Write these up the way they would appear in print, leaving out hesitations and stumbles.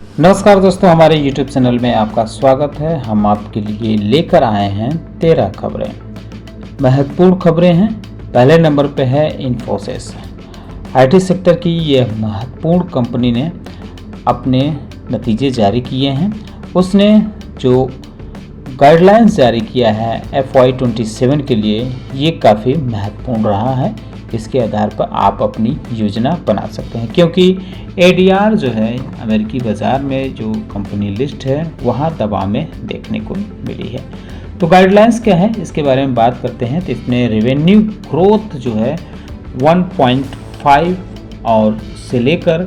नमस्कार दोस्तों, हमारे YouTube चैनल में आपका स्वागत है। हम आपके लिए लेकर आए हैं 13 खबरें। महत्वपूर्ण खबरें हैं। पहले नंबर पे है इन्फोसिस। आईटी सेक्टर की यह महत्वपूर्ण कंपनी ने अपने नतीजे जारी किए हैं। उसने जो गाइडलाइंस जारी किया है FY27 के लिए, ये काफ़ी महत्वपूर्ण रहा है। इसके आधार पर आप अपनी योजना बना सकते हैं, क्योंकि ADR जो है अमेरिकी बाज़ार में जो कंपनी लिस्ट है वहाँ दबाव में देखने को मिली है। तो गाइडलाइंस क्या है, इसके बारे में बात करते हैं। तो इसमें रेवेन्यू ग्रोथ जो है 1.5 और से लेकर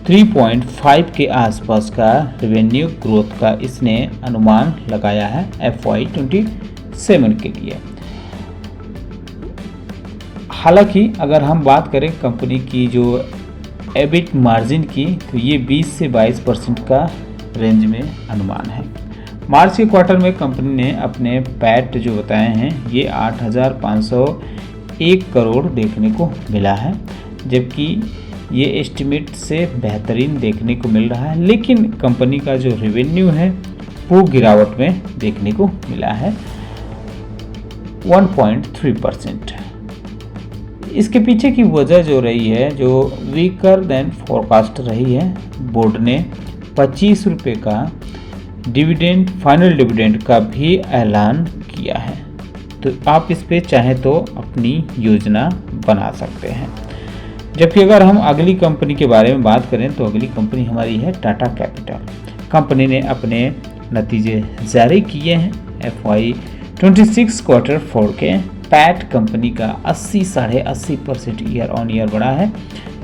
3.5 के आसपास का रेवेन्यू ग्रोथ का इसने अनुमान लगाया है FY27 के लिए। हालांकि अगर हम बात करें कंपनी की जो एबिट मार्जिन की, तो ये 20 से 22% का रेंज में अनुमान है। मार्च के क्वार्टर में कंपनी ने अपने पैट जो बताए हैं ये 8,501 करोड़ देखने को मिला है, जबकि ये एस्टिमेट से बेहतरीन देखने को मिल रहा है। लेकिन कंपनी का जो रेवेन्यू है वो गिरावट में देखने को मिला है 1.3%। इसके पीछे की वजह जो रही है, जो वीकर देन फोरकास्ट रही है। बोर्ड ने 25 रुपये का डिविडेंड, फाइनल डिविडेंड का भी ऐलान किया है। तो आप इस पे चाहें तो अपनी योजना बना सकते हैं। जबकि अगर हम अगली कंपनी के बारे में बात करें तो अगली कंपनी हमारी है टाटा कैपिटल। कंपनी ने अपने नतीजे जारी किए हैं। FY26 क्वार्टर 4 के पैट कंपनी का 80.5% ईयर ऑन ईयर बढ़ा है।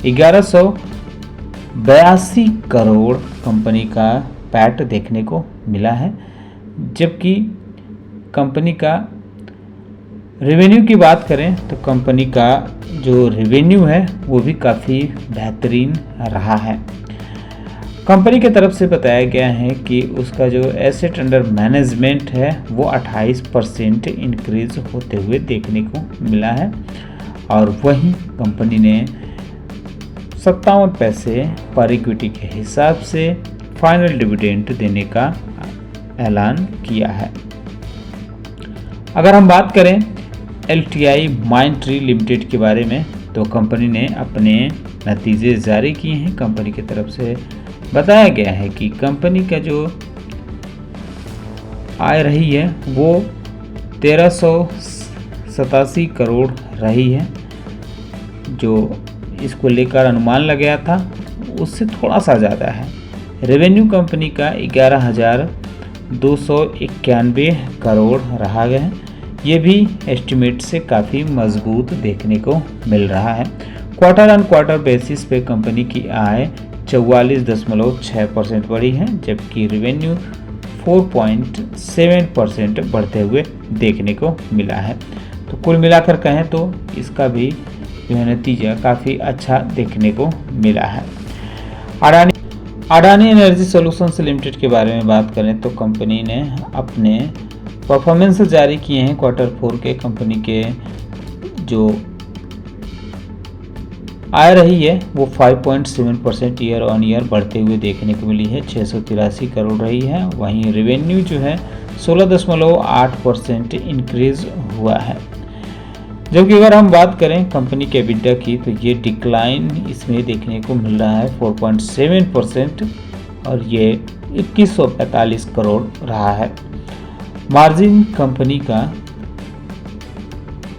1182 करोड़ कंपनी का पैट देखने को मिला है। जबकि कंपनी का रेवेन्यू की बात करें तो कंपनी का जो रेवेन्यू है वो भी काफ़ी बेहतरीन रहा है। कंपनी की तरफ से बताया गया है कि उसका जो एसेट अंडर मैनेजमेंट है वो 28% इंक्रीज होते हुए देखने को मिला है। और वहीं कंपनी ने 57 पैसे पर इक्विटी के हिसाब से फाइनल डिविडेंड देने का ऐलान किया है। अगर हम बात करें LTI माइंडट्री लिमिटेड के बारे में, तो कंपनी ने अपने नतीजे जारी किए हैं। कंपनी की तरफ से बताया गया है कि कंपनी का जो आय रही है वो 1387 करोड़ रही है। जो इसको लेकर अनुमान लगाया था उससे थोड़ा सा ज़्यादा है। रेवेन्यू कंपनी का 11,291 करोड़ रहा है। ये भी एस्टिमेट से काफ़ी मजबूत देखने को मिल रहा है। क्वार्टर ऑन क्वार्टर बेसिस पे कंपनी की आय 44.6% बढ़ी है, जबकि रेवेन्यू 4.7% बढ़ते हुए देखने को मिला है। तो कुल मिलाकर कहें तो इसका भी यह नतीजा काफ़ी अच्छा देखने को मिला है। अडानी एनर्जी सॉल्यूशंस लिमिटेड के बारे में बात करें तो कंपनी ने अपने परफॉर्मेंस जारी किए हैं क्वार्टर 4 के। कंपनी के जो आय रही है वो 5.7% ईयर ऑन ईयर बढ़ते हुए देखने को मिली है, 683 करोड़ रही है। वहीं रेवेन्यू जो है 16.8% इंक्रीज हुआ है। जबकि अगर हम बात करें कंपनी के EBITDA की, तो ये डिक्लाइन इसमें देखने को मिल रहा है 4.7% और ये 2145 करोड़ रहा है। मार्जिन कंपनी का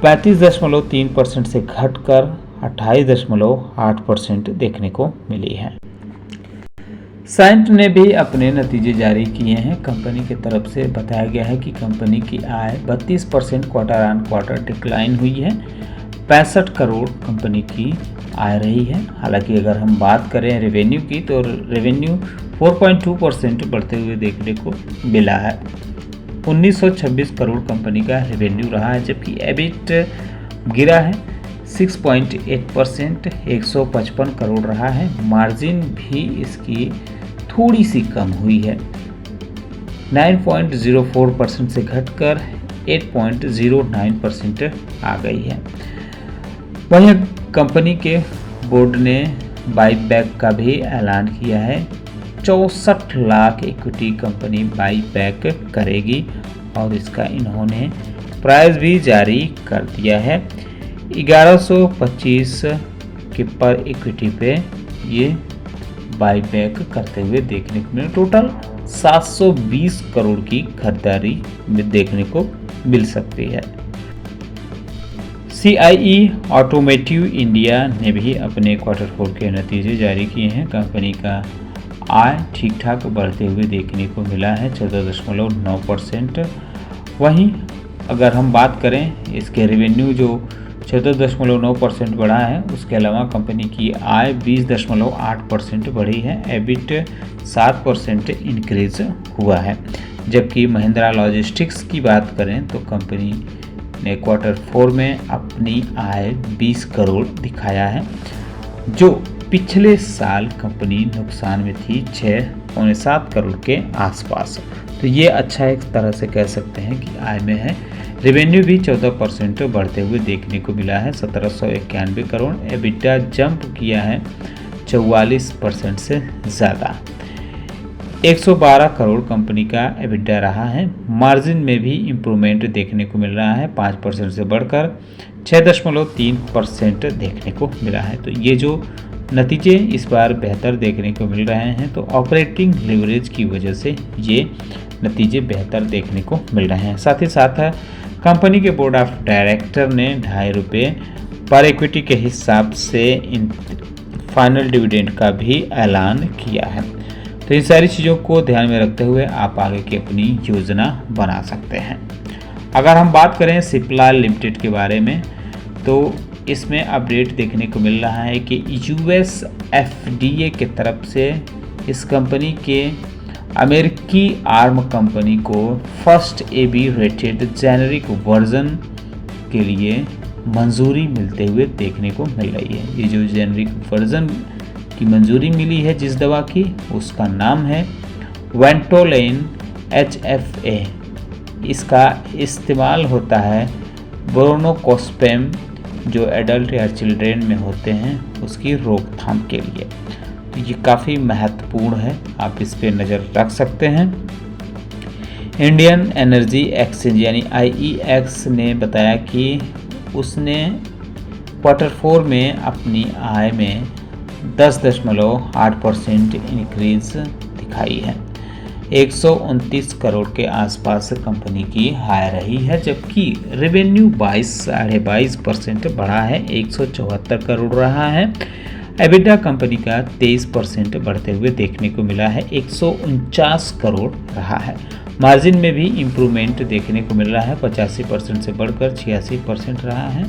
35.3% से घटकर 28.8% देखने को मिली है। साइंट ने भी अपने नतीजे जारी किए हैं। कंपनी की तरफ से बताया गया है कि कंपनी की आय 32% क्वार्टर ऑन क्वार्टर डिक्लाइन हुई है। 65 करोड़ कंपनी की आय रही है। हालांकि अगर हम बात करें रेवेन्यू की, तो रेवेन्यू 4.2% बढ़ते हुए देखने को मिला है। 1926 करोड़ कंपनी का रेवेन्यू रहा है, जबकि एबिट गिरा है 6.8%, 155 करोड़ रहा है। मार्जिन भी इसकी थोड़ी सी कम हुई है, 9.04% से घटकर 8.09% आ गई है। वहीं कंपनी के बोर्ड ने बाईबैक का भी ऐलान किया है 64 lakh equity accompany by back करेगी और इसका इन्होंने प्राइस भी जारी कर दिया है। 1125 के पर इक्विटी पे ये बाई बैक करते हुए देखने को मिले। टोटल 720 करोड़ की खरीदारी में देखने को मिल सकती है। CIE ऑटोमोटिव इंडिया ने भी अपने Q4 के नतीजे जारी किए हैं। कंपनी का आय ठीक ठाक बढ़ते हुए देखने को मिला है 14.9%। वहीं अगर हम बात करें इसके रेवेन्यू जो 14.9% बढ़ा है, उसके अलावा कंपनी की आय 20.8% बढ़ी है। एबिट 7% इंक्रीज हुआ है। जबकि महिंद्रा लॉजिस्टिक्स की बात करें तो कंपनी ने Q4 में अपनी आय 20 करोड़ दिखाया है, जो पिछले साल कंपनी नुकसान में थी 6.7 करोड़ के आसपास। तो ये अच्छा एक तरह से कह सकते हैं कि आय में है। रेवेन्यू भी 14% बढ़ते हुए देखने को मिला है 1791 करोड़। एबिटा जंप किया है 44% से ज़्यादा, 112 करोड़ कंपनी का एबिटा रहा है। मार्जिन में भी इम्प्रूवमेंट देखने को मिल रहा है 5% से बढ़कर 6.3% देखने को मिला है। तो ये जो नतीजे इस बार बेहतर देखने को मिल रहे हैं, तो ऑपरेटिंग लीवरेज की वजह से ये नतीजे बेहतर देखने को मिल रहे हैं। साथ ही साथ कंपनी के बोर्ड ऑफ डायरेक्टर ने ₹2.5 पर इक्विटी के हिसाब से फाइनल डिविडेंड का भी ऐलान किया है। तो इन सारी चीज़ों को ध्यान में रखते हुए आप आगे की अपनी योजना बना सकते हैं। अगर हम बात करें सिप्ला लिमिटेड के बारे में, तो इसमें अपडेट देखने को मिल रहा है कि US FDA की तरफ से इस कंपनी के अमेरिकी आर्म कंपनी को first AB rated generic version के लिए मंजूरी मिलते हुए देखने को मिल रही है। ये जो जेनेरिक वर्जन की मंजूरी मिली है जिस दवा की, उसका नाम है वेंटोलिन HFA। इसका इस्तेमाल होता है ब्रोनोकोस्पेम जो एडल्ट या चिल्ड्रेन में होते हैं उसकी रोकथाम के लिए। तो ये काफ़ी महत्वपूर्ण है, आप इस पे नज़र रख सकते हैं। इंडियन एनर्जी एक्सचेंज यानी IEX ने बताया कि उसने Q4 में अपनी आय में 10.8% इंक्रीज दिखाई है। 129 करोड़ के आसपास कंपनी की आय रही है, जबकि रेवेन्यू 22.5% बढ़ा है, 174 करोड़ रहा है। एबिटा कंपनी का 23% बढ़ते हुए देखने को मिला है, 149 करोड़ रहा है। मार्जिन में भी इम्प्रूवमेंट देखने को मिल रहा है, 85% से बढ़कर 86% रहा है।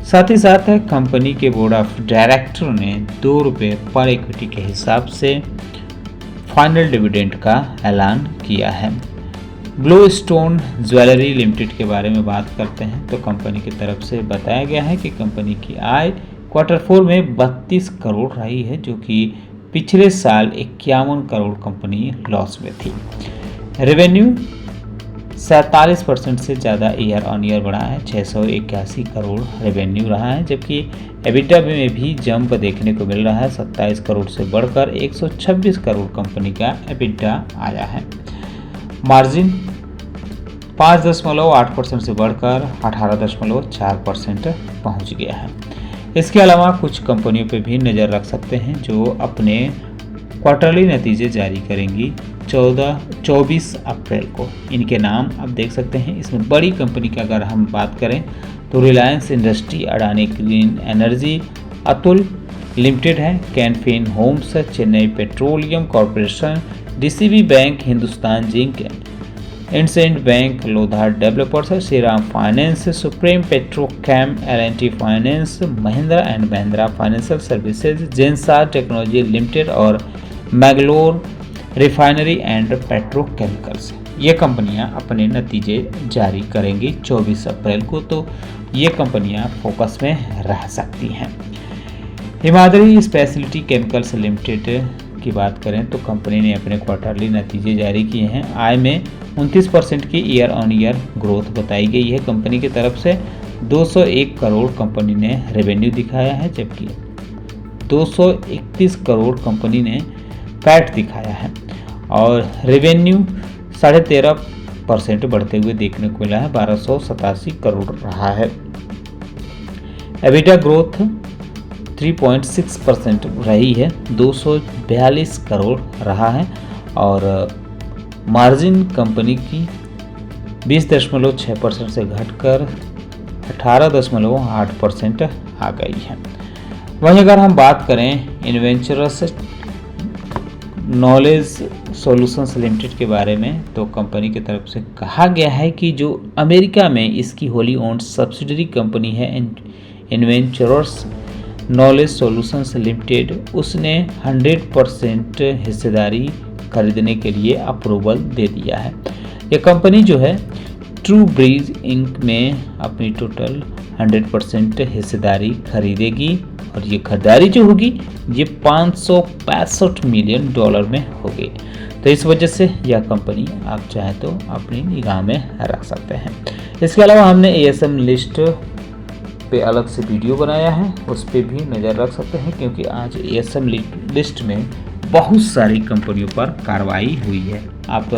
साथ ही साथ कंपनी के बोर्ड ऑफ डायरेक्टर ने ₹2 पर इक्विटी के हिसाब से फाइनल डिविडेंड का ऐलान किया है। ब्लू स्टोन ज्वेलरी लिमिटेड के बारे में बात करते हैं तो कंपनी की तरफ से बताया गया है कि कंपनी की आय Q4 में 32 करोड़ रही है, जो कि पिछले साल 51 करोड़ कंपनी लॉस में थी। रेवेन्यू 47% से ज़्यादा ईयर ऑन ईयर बढ़ा है, 681 करोड़ रेवेन्यू रहा है। जबकि एबिटा में भी जंप देखने को मिल रहा है, 27 करोड़ से बढ़कर 126 करोड़ कंपनी का एबिटा आया है। मार्जिन 5.8% से बढ़कर 18.4% पहुंच गया है। इसके अलावा कुछ कंपनियों पर भी नज़र रख सकते हैं जो अपने क्वार्टरली नतीजे जारी करेंगी 24 अप्रैल को। इनके नाम आप देख सकते हैं। इसमें बड़ी कंपनी की अगर हम बात करें तो Reliance industry, Adani green energy, Atul limited है, Canfin homes, Chennai petroleum corporation, DCB bank, Hindustan zinc, IndusInd bank, Lodha developers, Shriram finance, Supreme Petrochem, L&T finance, Mahindra and Mahindra financial services, Zensar technology limited और मैंगलोर रिफाइनरी एंड पेट्रोकेमिकल्स। ये कंपनियां अपने नतीजे जारी करेंगी 24 अप्रैल को, तो ये कंपनियां फोकस में रह सकती हैं। हिमाद्री स्पेशलिटी केमिकल्स लिमिटेड की बात करें तो कंपनी ने अपने क्वार्टरली नतीजे जारी किए हैं। आय में 29% की ईयर ऑन ईयर ग्रोथ बताई गई है। कंपनी की तरफ से 201 करोड़ कंपनी ने रेवेन्यू दिखाया है, जबकि 231 करोड़ कंपनी ने पैट दिखाया है और रेवेन्यू 13.5% बढ़ते हुए देखने को मिला है, 1287 करोड़ रहा है। एबिटा ग्रोथ 3.6% रही है, 242 करोड़ रहा है और मार्जिन कंपनी की 20.6% से घटकर 18.8% आ गई है। वहीं अगर हम बात करें इन्वेंचरस नॉलेज सॉल्यूशंस लिमिटेड के बारे में, तो कंपनी की तरफ से कहा गया है कि जो अमेरिका में इसकी होली ओन्ड सब्सिडरी कंपनी है इन्वेंचरस नॉलेज सॉल्यूशंस लिमिटेड, उसने 100% हिस्सेदारी खरीदने के लिए अप्रूवल दे दिया है। ये कंपनी जो है ट्रू ब्रीज इंक में अपनी टोटल 100% हिस्सेदारी खरीदेगी और ये खरीदारी जो होगी ये $565 मिलियन में होगी। तो इस वजह से यह कंपनी आप चाहें तो अपनी निगाह में रख सकते हैं। इसके अलावा हमने ASM लिस्ट पे अलग से वीडियो बनाया है, उस पर भी नज़र रख सकते हैं क्योंकि आज ASM लिस्ट में बहुत सारी कंपनियों पर कार्रवाई हुई है। आप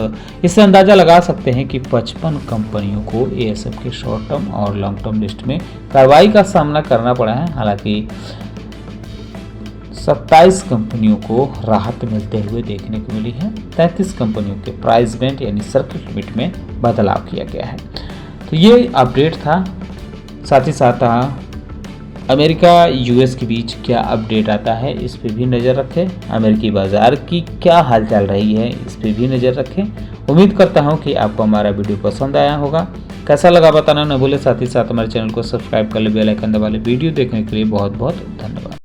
इससे अंदाज़ा लगा सकते हैं कि 55 कंपनियों को ASM के शॉर्ट टर्म और लॉन्ग टर्म लिस्ट में कार्रवाई का सामना करना पड़ा है। हालांकि 27 कंपनियों को राहत मिलते हुए देखने को मिली है। 33 कंपनियों के प्राइस बैंड यानी सर्किट लिमिट में बदलाव किया गया है। तो ये अपडेट था। साथ ही साथ अमेरिका US के बीच क्या अपडेट आता है इस पे भी नज़र रखें। अमेरिकी बाज़ार की क्या हाल चल रही है इस पे भी नज़र रखें। उम्मीद करता हूँ कि आपको हमारा वीडियो पसंद आया होगा। कैसा लगा बताना न भूलें। साथ ही साथ हमारे चैनल को सब्सक्राइब कर ले, बेल आइकन दबा ले। वीडियो देखने के लिए बहुत बहुत धन्यवाद।